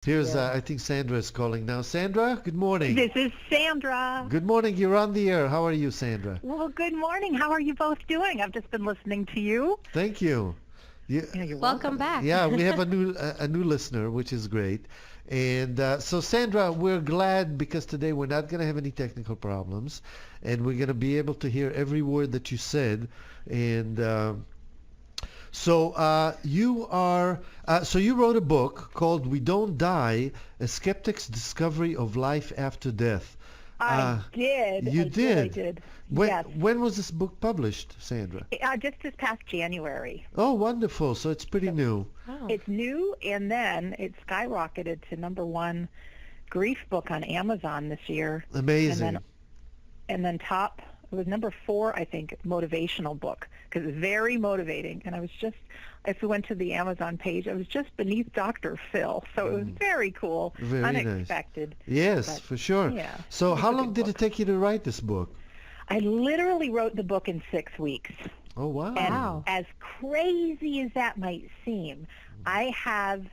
Here's, Yeah. I think Sandra is calling now. Sandra, good morning. This is Sandra. Good morning. You're on the air. How are you, Sandra? Well, good morning. How are you both doing? I've just been listening to you. Thank you. Yeah, Yeah, you're Welcome welcome. back. yeah, we have a new listener, which is great. And so, Sandra, we're glad because today we're not going to have any technical problems, and we're going to be able to hear every word that you said. And so you wrote a book called "We Don't Die: A Skeptic's Discovery of Life After Death." I did. You I did. really did. When Yes. when was this book published, Sandra? Just this past January. Oh, wonderful. So it's pretty new. Oh. It's new, and then it skyrocketed to #1 grief book on Amazon this year. Amazing. And then top, it was #4, I think, motivational book, because it's very motivating. And I was just, if we went to the Amazon page, I was just beneath Dr. Phil. So it was very cool, Very nice. unexpected. Yes, But, for sure. yeah, So it's how a long good did book. it take you to write this book? I literally wrote the book in 6 weeks. Oh, wow. And Wow. as crazy as that might seem, I have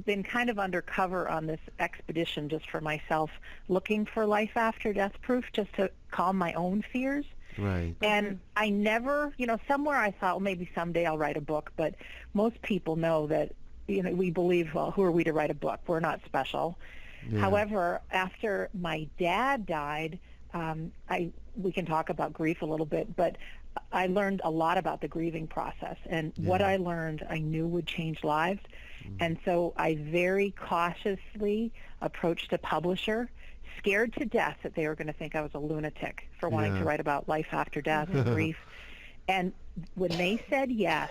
been kind of undercover on this expedition just for myself, looking for life after death proof, just to calm my own fears. Right. And I never, somewhere I thought, well, maybe someday I'll write a book, but most people know that, we believe, well, who are we to write a book? We're not special. Yeah. However, after my dad died, we can talk about grief a little bit, but I learned a lot about the grieving process, and what Yeah. I learned I knew would change lives. And so I very cautiously approached a publisher, scared to death that they were going to think I was a lunatic for wanting Yeah. to write about life after death and grief. And when they said yes,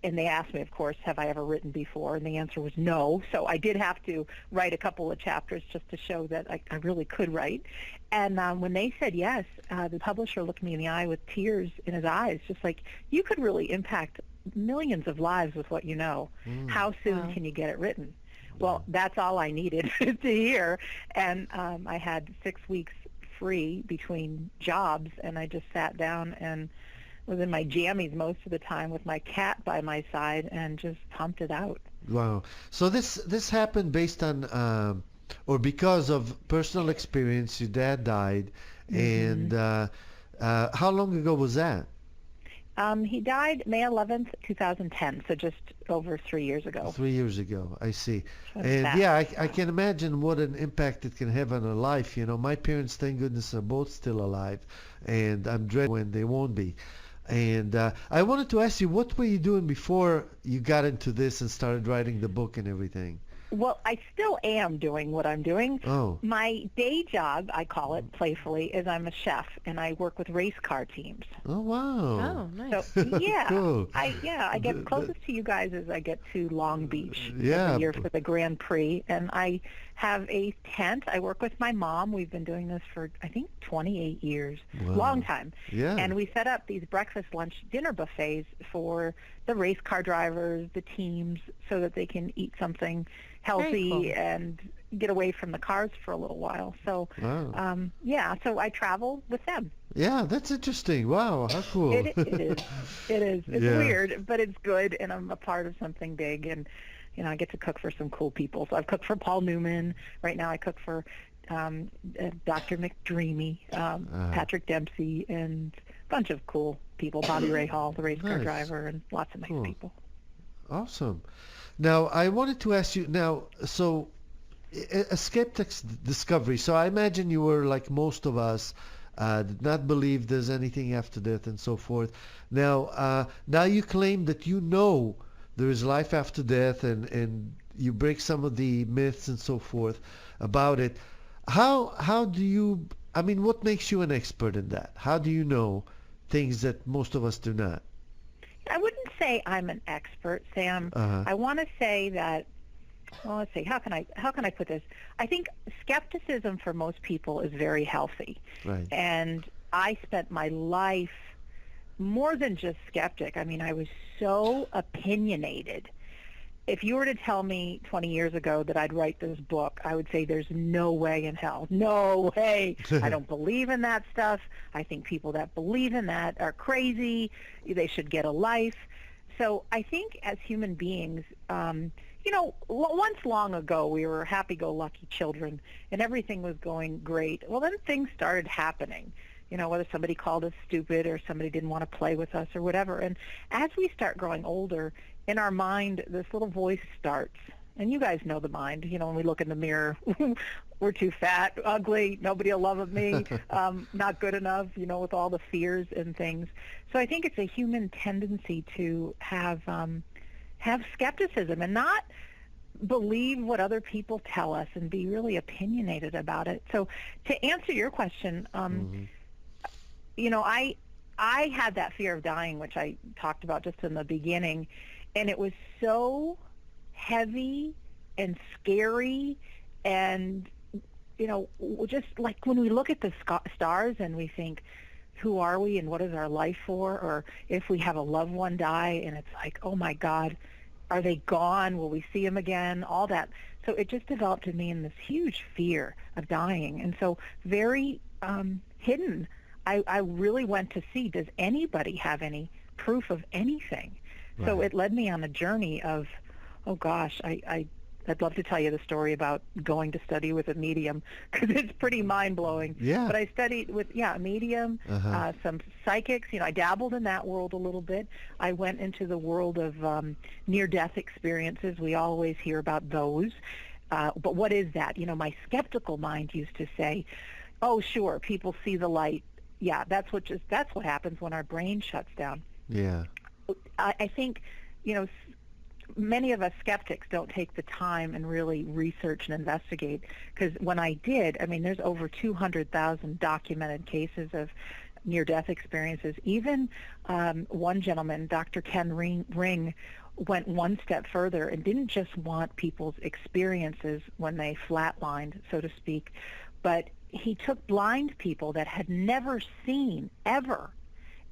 and they asked me, of course, have I ever written before? And the answer was no. So I did have to write a couple of chapters just to show that I really could write. And when they said yes, the publisher looked me in the eye with tears in his eyes, just like, you could really impact millions of lives with what you know. How soon Wow. can you get it written? Well, that's all I needed to hear. And I had 6 weeks free between jobs, and I just sat down and was in my jammies most of the time with my cat by my side and just pumped it out. Wow. So this happened based on or because of personal experience. Your dad died, and how long ago was that? He died May 11th, 2010, so just over 3 years ago. 3 years ago. I see. That's And fast. yeah, I can imagine what an impact it can have on a life. My parents, thank goodness, are both still alive, and I'm dreading when they won't be. And I wanted to ask you, what were you doing before you got into this and started writing the book and everything? Well, I still am doing what I'm doing. Oh, My day job, I call it playfully, is I'm a chef, and I work with race car teams. oh wow. Oh, nice. So yeah, Cool. I get closest to you guys as I get to Long Beach Yeah. every year for the Grand Prix, and I have a tent. I work with my mom. We've been doing this for I think 28 years, Wow. long time. Yeah. And we set up these breakfast, lunch, dinner buffets for the race car drivers, the teams, so that they can eat something healthy cool. and get away from the cars for a little while. So Wow. yeah, so I travel with them. Yeah, that's interesting. Wow, how cool. It is. It is. It's Yeah. weird, but it's good, and I'm a part of something big, and I get to cook for some cool people. So I've cooked for Paul Newman. Right now I cook for Dr. McDreamy, Patrick Dempsey, and a bunch of cool people. Bobby Ray Hall, the race car Nice. driver, and lots of nice Cool. people. Awesome. Now, I wanted to ask you now, so a skeptic's discovery. So I imagine you were like most of us, did not believe there's anything after death and so forth. Now you claim that there is life after death, and you break some of the myths and so forth about it. How do you, what makes you an expert in that? How do you know things that most of us do not? I wouldn't say I'm an expert, Sam. Uh-huh. I want to say that, well, let's see, how can I put this? I think skepticism for most people is very healthy. Right. And I spent my life more than just skeptic. I was so opinionated. If you were to tell me 20 years ago that I'd write this book, I would say there's no way in hell. No way. I don't believe in that stuff. I think people that believe in that are crazy. They should get a life. So I think as human beings, Once long ago, we were happy-go-lucky children, and everything was going great. Well, then things started happening, whether somebody called us stupid or somebody didn't want to play with us or whatever. And as we start growing older, in our mind, this little voice starts. And you guys know the mind. When we look in the mirror, we're too fat, ugly, nobody will love me, not good enough, with all the fears and things. So I think it's a human tendency to have skepticism and not believe what other people tell us and be really opinionated about it. So to answer your question, I had that fear of dying, which I talked about just in the beginning, and it was so heavy and scary, and just like when we look at the stars and we think, who are we and what is our life for? Or if we have a loved one die and it's like, oh my God, are they gone? Will we see them again? All that. So it just developed in me in this huge fear of dying. And so very hidden, I really went to see, does anybody have any proof of anything? Right. So it led me on a journey of, oh gosh, I'd love to tell you the story about going to study with a medium, because it's pretty mind-blowing. Yeah. But I studied with, a medium, some psychics. I dabbled in that world a little bit. I went into the world of near-death experiences. We always hear about those. But what is that? My skeptical mind used to say, oh, sure, people see the light. Yeah, that's what happens when our brain shuts down. Yeah. I think, many of us skeptics don't take the time and really research and investigate, because when I did, there's over 200,000 documented cases of near-death experiences. Even one gentleman, Dr. Ken Ring, went one step further and didn't just want people's experiences when they flatlined, so to speak, but he took blind people that had never seen ever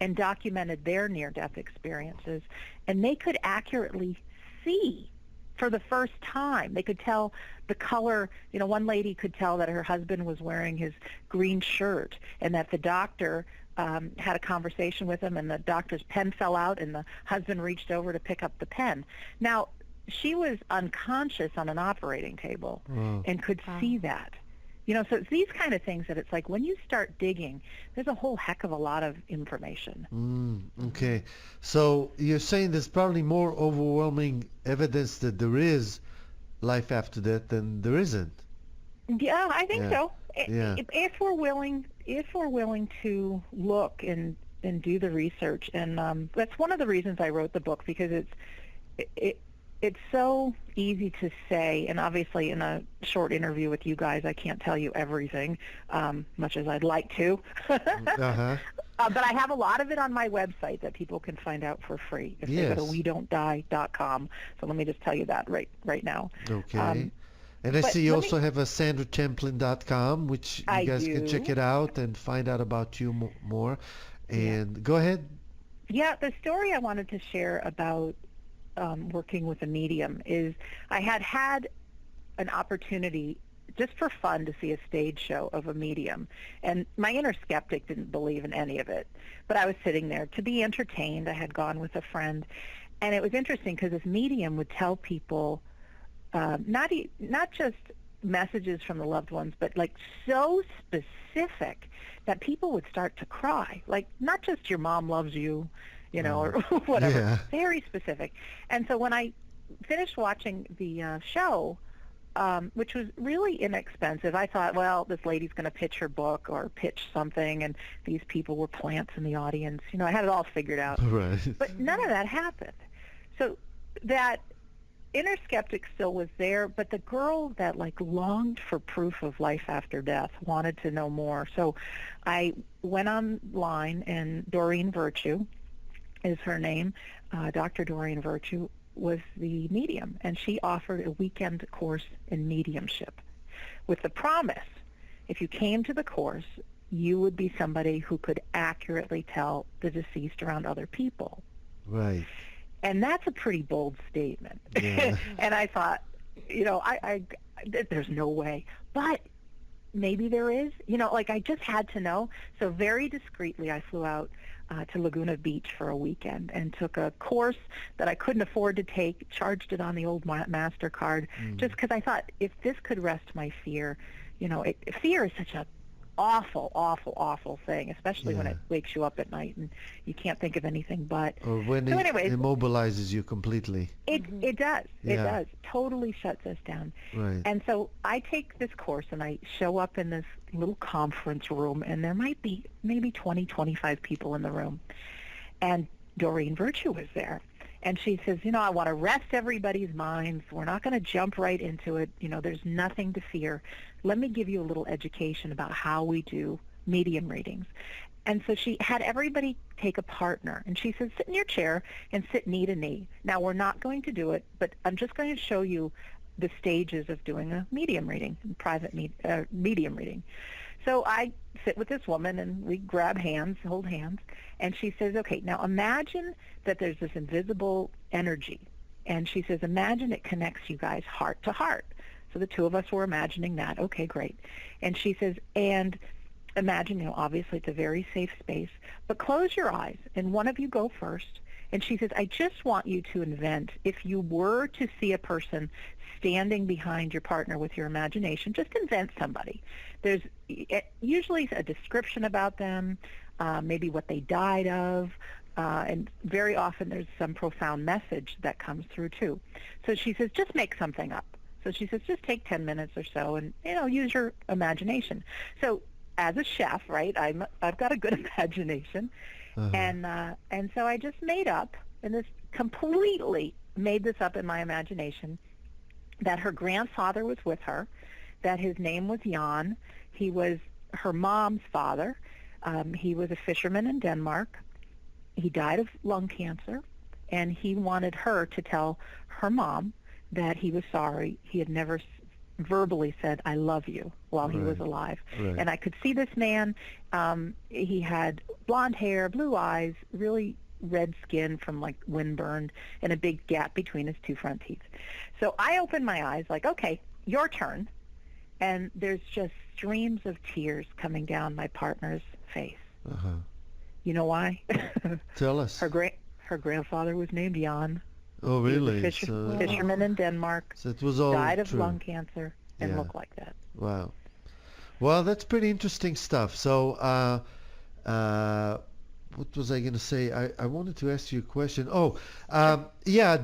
and documented their near-death experiences, and they could accurately see for the first time. They could tell the color. One lady could tell that her husband was wearing his green shirt, and that the doctor had a conversation with him, and the doctor's pen fell out, and the husband reached over to pick up the pen. Now, she was unconscious on an operating table and could see that. So it's these kind of things that it's like when you start digging, there's a whole heck of a lot of information. Okay. So you're saying there's probably more overwhelming evidence that there is life after death than there isn't. Yeah, I think so. Yeah. If we're willing to look and do the research, and that's one of the reasons I wrote the book, because it's so easy to say, and obviously in a short interview with you guys, I can't tell you everything, much as I'd like to. But I have a lot of it on my website that people can find out for free if they go to wedon'tdie.com. So let me just tell you that right now. Okay. And I see you also have a sandrachamplain.com, which you guys can check it out and find out about you more. And go ahead. Yeah, the story I wanted to share about working with a medium is I had an opportunity just for fun to see a stage show of a medium, and my inner skeptic didn't believe in any of it, but I was sitting there to be entertained. I had gone with a friend, and it was interesting because this medium would tell people not just messages from the loved ones, but like so specific that people would start to cry, like not just your mom loves you, or whatever, very specific. And so when I finished watching the show, which was really inexpensive, I thought, well, this lady's going to pitch her book or pitch something, and these people were plants in the audience. I had it all figured out. Right. But none of that happened. So that inner skeptic still was there, but the girl that longed for proof of life after death wanted to know more. So I went online, and Doreen Virtue is her name. Dr. Doreen Virtue was the medium, and she offered a weekend course in mediumship with the promise, if you came to the course, you would be somebody who could accurately tell the deceased around other people. Right. And that's a pretty bold statement. Yeah. And I thought, I there's no way. But maybe there is. I just had to know. So very discreetly, I flew out to Laguna Beach for a weekend and took a course that I couldn't afford to take, charged it on the old MasterCard, just because I thought if this could rest my fear, fear is such a awful, awful, awful thing, especially when Yeah. it wakes you up at night and you can't think of anything but. Or when So it anyways, immobilizes you completely. it does. It Yeah. does. Totally shuts us down. Right. And so I take this course and I show up in this little conference room, and there might be maybe 20, 25 people in the room. And Doreen Virtue was there. And she says, I want to rest everybody's minds. We're not going to jump right into it. There's nothing to fear. Let me give you a little education about how we do medium readings. And so she had everybody take a partner. And she says, sit in your chair and sit knee to knee. Now, we're not going to do it, but I'm just going to show you the stages of doing a medium reading, medium reading. So I sit with this woman, and we grab hands, hold hands, and she says, okay, now imagine that there's this invisible energy. And she says, imagine it connects you guys heart to heart. So the two of us were imagining that. Okay, great. And she says, and imagine, obviously it's a very safe space, but close your eyes, and one of you go first. And she says, I just want you to invent, if you were to see a person standing behind your partner with your imagination, just invent somebody. There's usually a description about them, maybe what they died of, and very often there's some profound message that comes through too. So she says, just make something up. So she says, just take 10 minutes or so and, use your imagination. So as a chef, right, I've got a good imagination. Uh-huh. And so I just made up, and this completely made this up in my imagination, that her grandfather was with her, that his name was Jan. He was her mom's father. He was a fisherman in Denmark. He died of lung cancer, and he wanted her to tell her mom that he was sorry. He had never verbally said, I love you, while he was alive. Right. And I could see this man. He had blonde hair, blue eyes, really red skin from like windburned, and a big gap between his two front teeth. So I opened my eyes like, okay, your turn. And there's just streams of tears coming down my partner's face. Uh-huh. You know why? Tell us. Her grandfather was named Jan. Oh, He was really? a fisherman in Denmark. So it was all died of true. lung cancer and looked like that. Wow. Well, that's pretty interesting stuff. So, what was I going to say? I wanted to ask you a question. Oh, yeah,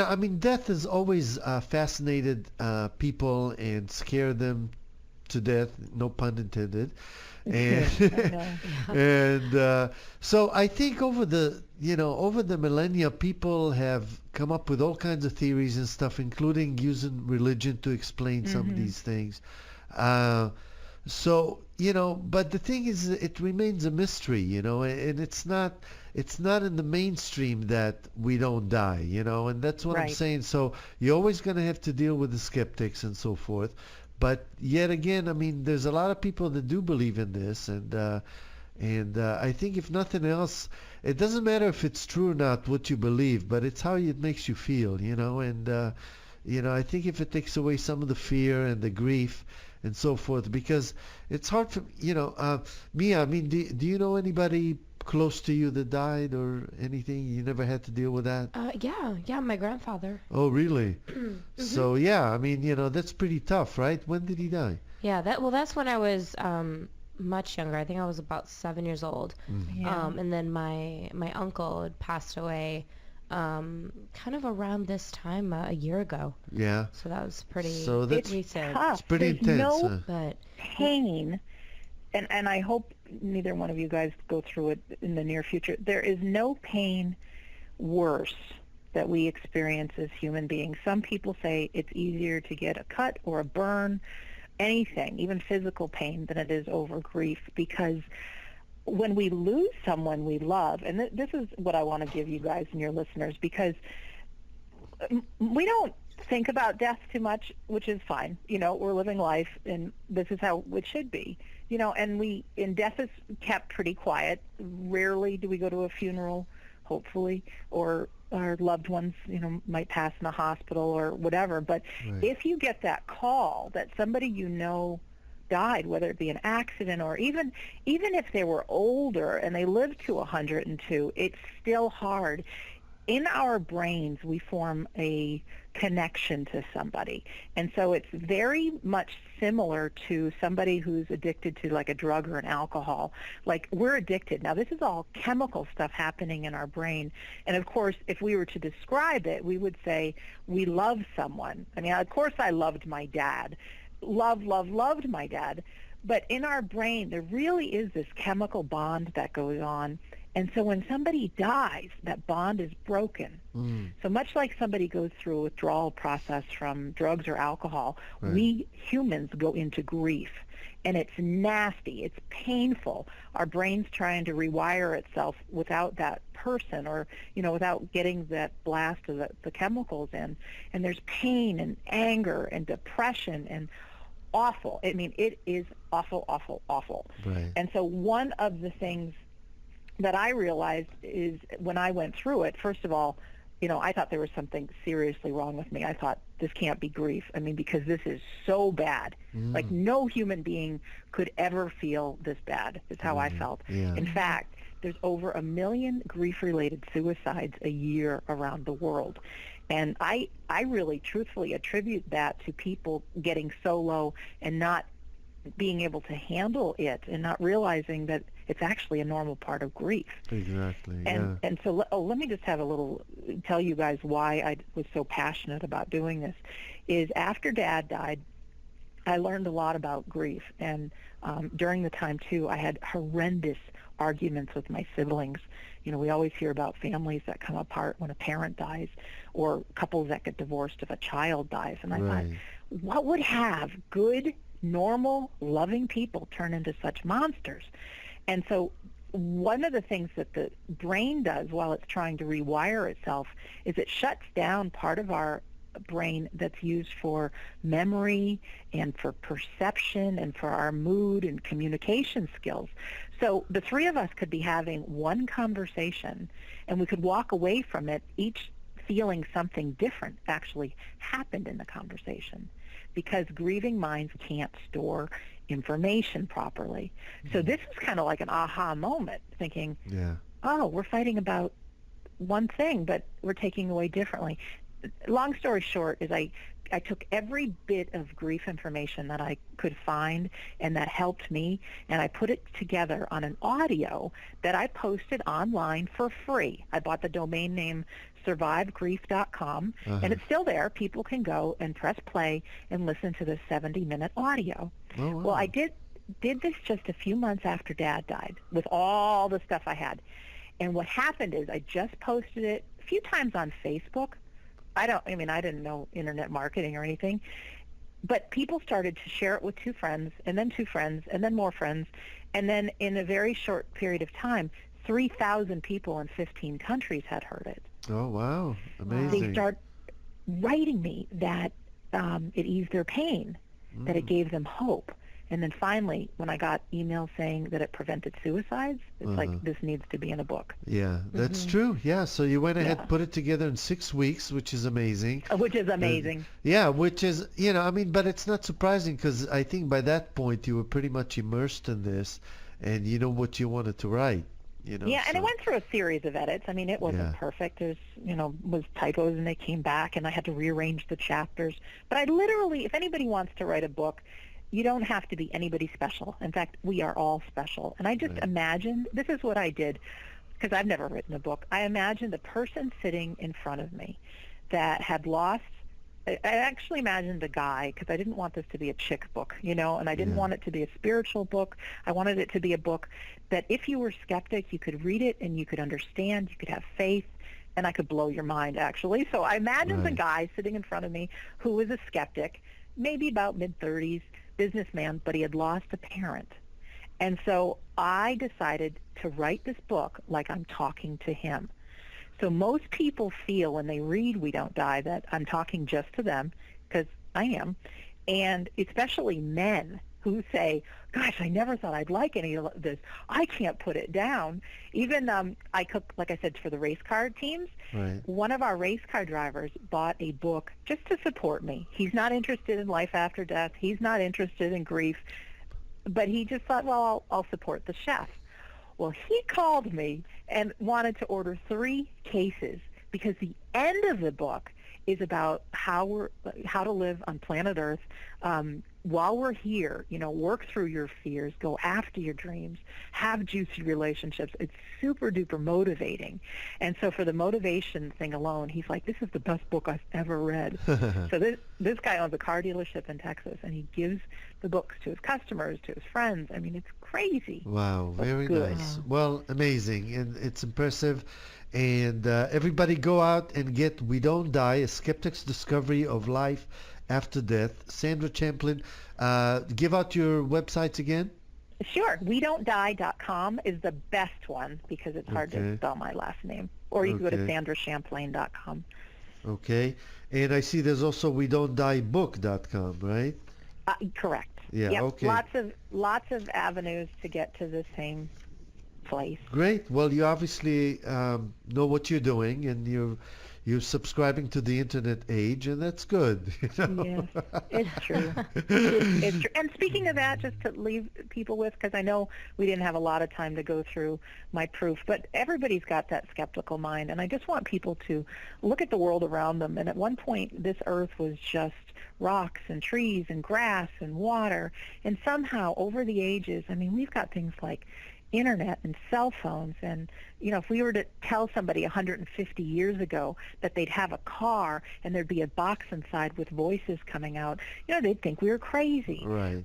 I mean, death has always fascinated people and scared them to death, no pun intended. And and so I think over the millennia, people have come up with all kinds of theories and stuff, including using religion to explain some of these things. So but the thing is, it remains a mystery, and it's not in the mainstream that we don't die, and that's what I'm saying. So you're always going to have to deal with the skeptics and so forth. But yet again, I mean, there's a lot of people that do believe in this, and I think if nothing else, it doesn't matter if it's true or not what you believe, but it's how it makes you feel, and I think if it takes away some of the fear and the grief and so forth, because it's hard for Mia. I mean, do you know anybody close to you that died or anything? You never had to deal with that? Yeah, my grandfather. Oh, really? So yeah, I mean, that's pretty tough, right? When did he die? Yeah, that's when I was much younger. I think I was about 7 years old. And then my uncle had passed away kind of around this time a year ago. Yeah. So that was pretty recent. Tough. It's pretty There's intense. No but pain, and I hope neither one of you guys go through it in the near future. There is no pain worse that we experience as human beings. Some people say it's easier to get a cut or a burn, anything, even physical pain, than it is over grief, because when we lose someone we love, and this is what I want to give you guys and your listeners, because we don't think about death too much, which is fine. We're living life, and this is how it should be. And death is kept pretty quiet. Rarely do we go to a funeral, hopefully, or our loved ones, might pass in a hospital or whatever. But if you get that call that somebody died, whether it be an accident or even if they were older and they lived to 102, it's still hard. In our brains, we form a connection to somebody. And so it's very much similar to somebody who's addicted to like a drug or an alcohol. Like we're addicted. Now, this is all chemical stuff happening in our brain. And of course, if we were to describe it, we would say we love someone. I mean, of course, I loved my dad. Loved my dad. But in our brain, there really is this chemical bond that goes on. And so when somebody dies, that bond is broken. So much like somebody goes through a withdrawal process from drugs or alcohol, we humans go into grief. And it's nasty. It's painful. Our brain's trying to rewire itself without that person or, without getting that blast of the chemicals in. And there's pain and anger and depression and awful. I mean, it is awful, awful, awful. Right. And so one of the things that I realized is when I went through it, first of all, I thought there was something seriously wrong with me. I thought this can't be grief. I mean, because this is so bad. Like no human being could ever feel this bad is how I felt. Yeah. In fact, there's over 1 million grief-related suicides a year around the world. And I really truthfully attribute that to people getting so low and not being able to handle it and not realizing that it's actually a normal part of grief. Exactly. And so let me just tell you guys why I was so passionate about doing this. Is after Dad died, I learned a lot about grief. And during the time, too, I had horrendous arguments with my siblings. We always hear about families that come apart when a parent dies or couples that get divorced if a child dies. And I thought, what would have good, normal, loving people turn into such monsters? And so one of the things that the brain does while it's trying to rewire itself is it shuts down part of our brain that's used for memory and for perception and for our mood and communication skills. So the three of us could be having one conversation and we could walk away from it each feeling something different actually happened in the conversation, because grieving minds can't store information properly. So this is kind of like an aha moment, thinking, oh, we're fighting about one thing, but we're taking away differently. Long story short is I took every bit of grief information that I could find and that helped me, and I put it together on an audio that I posted online for free. I bought the domain name survivegrief.com, and it's still there. People can go and press play and listen to the 70-minute audio. Oh, wow. Well, I did this just a few months after Dad died with all the stuff I had. And what happened is I just posted it a few times on Facebook. I didn't know internet marketing or anything, but people started to share it with 2 friends, and then 2 friends, and then more friends. And then in a very short period of time, 3,000 people in 15 countries had heard it. Oh, wow. Amazing. They start writing me that it eased their pain, that it gave them hope. And then finally, when I got emails saying that it prevented suicides, it's like, this needs to be in a book. Yeah, that's true. Yeah, so you went ahead, put it together in 6 weeks, which is amazing. Which is amazing. Which is, but it's not surprising, because I think by that point you were pretty much immersed in this and you know what you wanted to write. Yeah, and it went through a series of edits. I mean, it wasn't perfect. There's, was typos, and they came back, and I had to rearrange the chapters. But I literally, if anybody wants to write a book, you don't have to be anybody special. In fact, we are all special. And I just imagined, this is what I did, because I've never written a book. I imagined a person sitting in front of me that had lost, I actually imagined a guy, because I didn't want this to be a chick book, and I didn't want it to be a spiritual book. I wanted it to be a book that if you were skeptic, you could read it and you could understand, you could have faith, and I could blow your mind, actually. So I imagined the guy sitting in front of me who was a skeptic, maybe about mid-30s, businessman, but he had lost a parent. And so I decided to write this book like I'm talking to him. So most people feel when they read We Don't Die that I'm talking just to them, because I am, and especially men who say, gosh, I never thought I'd like any of this. I can't put it down. Even I cook, like I said, for the race car teams. Right. One of our race car drivers bought a book just to support me. He's not interested in life after death. He's not interested in grief. but he just thought, well, I'll support the chef. Well, he called me and wanted to order 3 cases because the end of the book is about how to live on planet Earth while we're here. Work through your fears, go after your dreams, have juicy relationships. It's super duper motivating. And so for the motivation thing alone, he's like, this is the best book I've ever read. So this guy owns a car dealership in Texas, and he gives the books to his customers, to his friends. I mean, it's crazy. Wow, very good. nice. Well, amazing, and it's impressive. And everybody go out and get We Don't Die, A Skeptic's Discovery of Life After Death. Sandra Champlain, give out your websites again. Sure. WeDon'tDie.com is the best one because it's hard to spell my last name. Or you can go to sandrachamplain.com. Okay. And I see there's also WeDon'tDieBook.com, right? Correct. Yeah, yep. okay. Lots of avenues to get to the same place. Great. Well, you obviously know what you're doing, and you're subscribing to the internet age, and that's good. Yes, it's true. It's true. And speaking of that, just to leave people with, because I know we didn't have a lot of time to go through my proof, but everybody's got that skeptical mind, and I just want people to look at the world around them. And at one point, this earth was just rocks and trees and grass and water, and somehow over the ages, I mean, we've got things like internet and cell phones, and if we were to tell somebody 150 years ago that they'd have a car and there'd be a box inside with voices coming out, they'd think we were crazy. Right.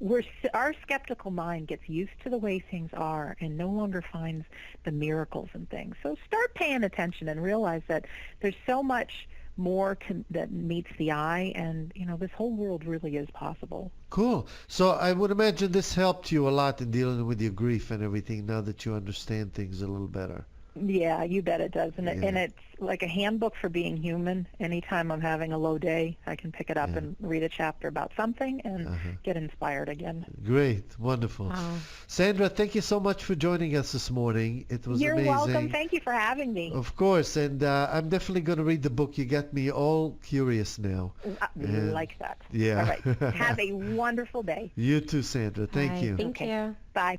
Our skeptical mind gets used to the way things are and no longer finds the miracles and things. So start paying attention and realize that there's so much more that meets the eye, and this whole world really is possible. Cool. So I would imagine this helped you a lot in dealing with your grief and everything, now that you understand things a little better. Yeah, you bet it does. And it's like a handbook for being human. Anytime I'm having a low day, I can pick it up and read a chapter about something and get inspired again. Great. Wonderful. Wow. Sandra, thank you so much for joining us this morning. It was You're amazing. welcome. Thank you for having me. Of course. And I'm definitely going to read the book. You got me all curious now. Like that. Yeah. All right. Have a wonderful day. You too, Sandra. Thank Bye. you. Thank you. Bye.